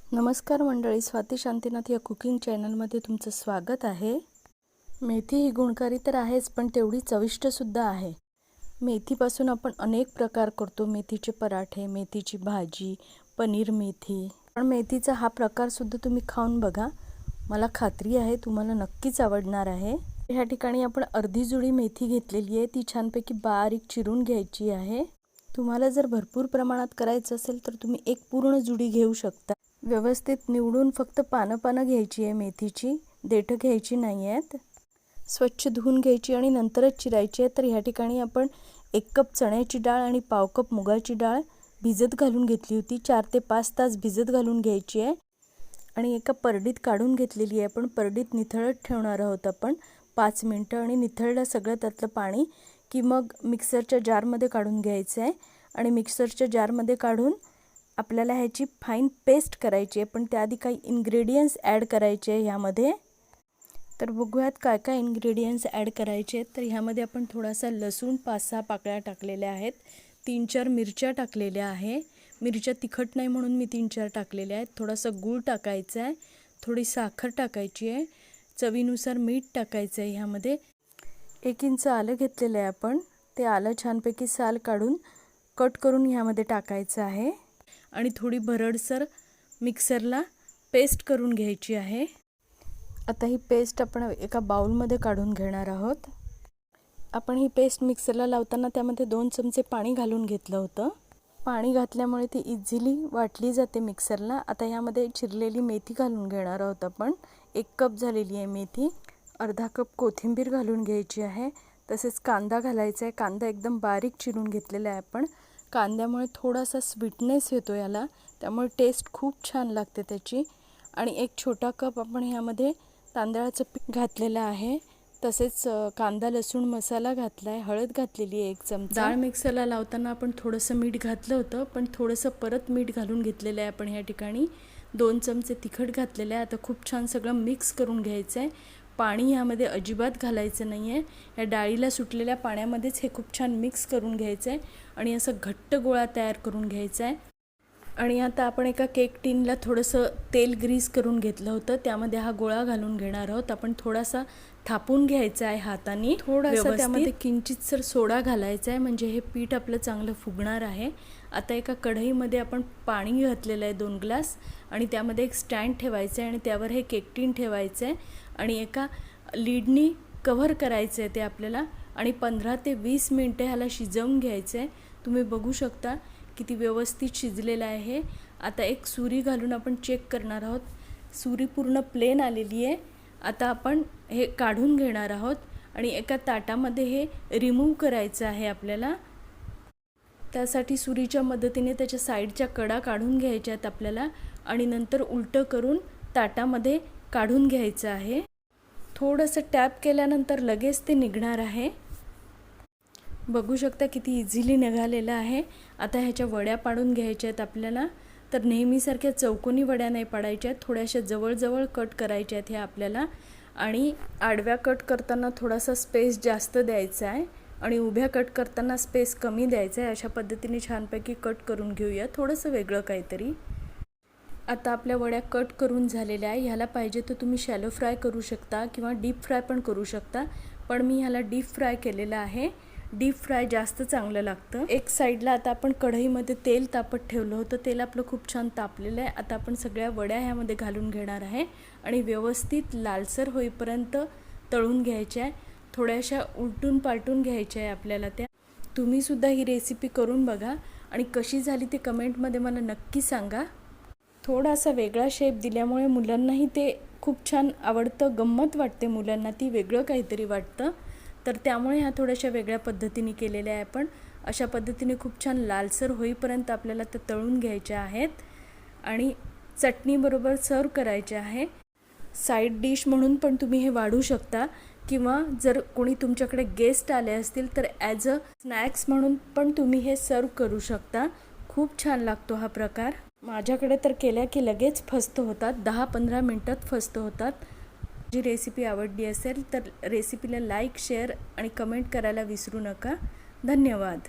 नमस्कार मंडळी, स्वाती शांतीनाथ या कुकिंग चॅनलमध्ये तुमचं स्वागत आहे। मेथी ही गुणकारी तर आहेच, पण तेवढी चविष्टसुद्धा आहे। मेथीपासून आपण अनेक प्रकार करतो। मेथीचे पराठे, मेथीची भाजी, पनीर मेथी। पण मेथीचा हा प्रकारसुद्धा तुम्ही खाऊन बघा, मला खात्री आहे तुम्हाला नक्कीच आवडणार आहे। ह्या ठिकाणी आपण अर्धी जुडी मेथी घेतलेली आहे, ती छानपैकी बारीक चिरून घ्यायची आहे। तुम्हाला जर भरपूर प्रमाणात करायचं असेल तर तुम्ही एक पूर्ण जुडी घेऊ शकता। व्यवस्थित निवडून फक्त पानं घ्यायची आहे मेथीची, देठं घ्यायची नाही आहेत। स्वच्छ धुवून घ्यायची आणि नंतरच चिरायची आहे। तर ह्या ठिकाणी आपण 1 कप चण्याची डाळ आणि पाव कप मुगाची डाळ भिजत घालून घेतली होती। 4 ते 5 तास भिजत घालून घ्यायची आहे आणि एका परडीत काढून घेतलेली आहे। आपण परडीत निथळत ठेवणार आहोत आपण 5 मिनिटं आणि निथळलं सगळं त्यातलं पाणी की मग मिक्सरच्या जारमध्ये काढून घ्यायचं आहे आणि मिक्सरच्या जारमध्ये काढून आपल्याला ह्याची फाईन पेस्ट करायची आहे। पण त्याआधी काही इन्ग्रेडियंट्स ॲड करायचे आहे ह्यामध्ये। तर बघूयात काय काय इन्ग्रेडियंट्स ॲड करायचे आहेत। तर ह्यामध्ये आपण थोडासा लसूण 5-6 पाकळ्या टाकलेल्या आहेत, 3-4 मिरच्या टाकलेल्या आहे। मिरच्या तिखट नाही म्हणून मी 3-4 टाकलेल्या आहेत। थोडासा गूळ टाकायचा आहे, थोडी साखर टाकायची आहे, चवीनुसार मीठ टाकायचं आहे। ह्यामध्ये 1 इंच आलं घेतलेलं आहे आपण, ते आलं छानपैकी साल काढून कट करून ह्यामध्ये टाकायचं आहे आणि थोडी भरडसर मिक्सरला पेस्ट करून घ्यायची आहे। आता ही पेस्ट आपण एका बाउलमध्ये काढून घेणार आहोत। आपण ही पेस्ट मिक्सरला लावताना त्यामध्ये 2 चमचे पाणी घालून घेतलं होतं। पाणी घातल्यामुळे ती इझिली वाटली जाते मिक्सरला। आता ह्यामध्ये चिरलेली मेथी घालून घेणार आहोत आपण। 1 कप झालेली आहे मेथी। अर्धा कप कोथिंबीर घालून घ्यायची आहे, तसेच कांदा घालायचा आहे। कांदा एकदम बारीक चिरून घेतलेला आहे आपण। कांद्यामुळे थोडासा स्वीटनेस येतो याला, त्यामुळे टेस्ट खूप छान लागते त्याची। आणि 1 छोटा कप आपण ह्यामध्ये तांदळाचं पीठ घातलेलं आहे, तसेच कांदा लसूण मसाला घातला आहे, हळद घातलेली आहे 1 चमचा। डाळ मिक्सरला लावताना आपण थोडंसं मीठ घातलं होतं, पण थोडंसं परत मीठ घालून घेतलेलं आहे आपण ह्या ठिकाणी। 2 चमचे तिखट घातलेलं आहे। आता खूप छान सगळं मिक्स करून घ्यायचं आहे। पाणी ह्यामध्ये अजिबात घालायचं नाही आहे। या डाळीला सुटलेल्या पाण्यामध्येच हे खूप छान मिक्स करून घ्यायचं आहे आणि असं घट्ट गोळा तयार करून घ्यायचा आहे। आणि आता आपण एका केक टिनला थोडंसं तेल ग्रीस करून घेतलं होतं, त्यामध्ये हा गोळा घालून घेणार आहोत। आपण थोडासा थापून घ्यायचा आहे हाताने, थोडासा त्यामध्ये किंचितसर सोडा घालायचा आहे, म्हणजे हे पीठ आपलं चांगलं फुगणार आहे। आता एका कढईमध्ये आपण पाणी घातलेलं आहे 2 ग्लास आणि त्यामध्ये एक स्टँड ठेवायचं आहे आणि त्यावर हे केक टिन ठेवायचं आहे आणि एका लीडनी कव्हर करायचं आहे ते आपल्याला आणि 15 ते 20 मिनिटे ह्याला शिजवून घ्यायचं आहे। तुम्ही बघू शकता किती व्यवस्थित शिजलेलं आहे। आता एक सुरी घालून आपण चेक करणार आहोत। सुरी पूर्ण प्लेन आलेली आहे। आता आपण हे काढून घेणार आहोत आणि एका ताटामध्ये हे रिमूव्ह करायचं आहे आपल्याला। त्यासाठी सुरीच्या मदतीने त्याच्या साईडच्या कडा काढून घ्यायच्या आहेत आपल्याला आणि नंतर उलटं करून ताटामध्ये काढून घ्यायचं आहे। थोडंसं टॅप केल्यानंतर लगेच ते निघणार आहे। बघू शकता किती इझिली निघालेलं आहे। आता ह्याच्या वड्या पाडून घ्यायच्या आहेत आपल्याला। तर नेहमीसारख्या चौकोनी वड्या नाही पाडायच्या आहेत, थोड्याशा जवळ कट करायच्या आहेत ह्या आपल्याला आणि आडव्या कट करताना थोडासा स्पेस जास्त द्यायचा आहे आणि उभ्या कट करताना स्पेस कमी द्यायचा आहे। अशा पद्धतीने छानपैकी कट करून घेऊया, थोडंसं वेगळं काहीतरी। आता आपल्या वड्या कट करून झालेल्या आहे। ह्याला पाहिजे तर तुम्ही शॅलो फ्राय करू शकता किंवा डीप फ्राय पण करू शकता, पण मी ह्याला डीप फ्राय केलेलं आहे। डीप फ्राय जास्त चांगलं लागतं। एक साईडला आता आपण कढईमध्ये तेल तापत ठेवलं होतं, तेल आपलं खूप छान तापलेलं आहे। आता आपण सगळ्या वड्या ह्यामध्ये घालून घेणार आहे आणि व्यवस्थित लालसर होईपर्यंत तळून घ्यायच्या आहे। थोड्याशा उलटून पालटून घ्यायच्या आहे आपल्याला त्या। तुम्ही सुद्धा ही रेसिपी करून बघा आणि कशी झाली ते कमेंटमध्ये मला नक्की सांगा। थोडासा वेगळा शेप दिल्यामुळे मुलांनाही ते खूप छान आवडतं, गंमत वाटते मुलांना, ती वेगळं काहीतरी वाटतं। तर त्यामुळे ह्या थोड्याशा वेगळ्या पद्धतीने केलेल्या आहे आपण। अशा पद्धतीने खूप छान लालसर होईपर्यंत आपल्याला ते तळून घ्यायच्या आहेत आणि चटणीबरोबर सर्व करायचे आहे। साईड डिश म्हणून पण तुम्ही हे वाढू शकता किंवा जर कोणी तुमच्याकडे गेस्ट आले असतील तर ॲज अ स्नॅक्स म्हणून पण तुम्ही हे सर्व करू शकता। खूप छान लागतो हा प्रकार। माझ्याकडे तर केल्या की लगेच फस्त होतात, 10-15 मिनिटात फस्त होतात। जी रेसिपी आवडली असेल तर रेसिपीला लाईक, शेअर आणि कमेंट करायला विसरू नका। धन्यवाद।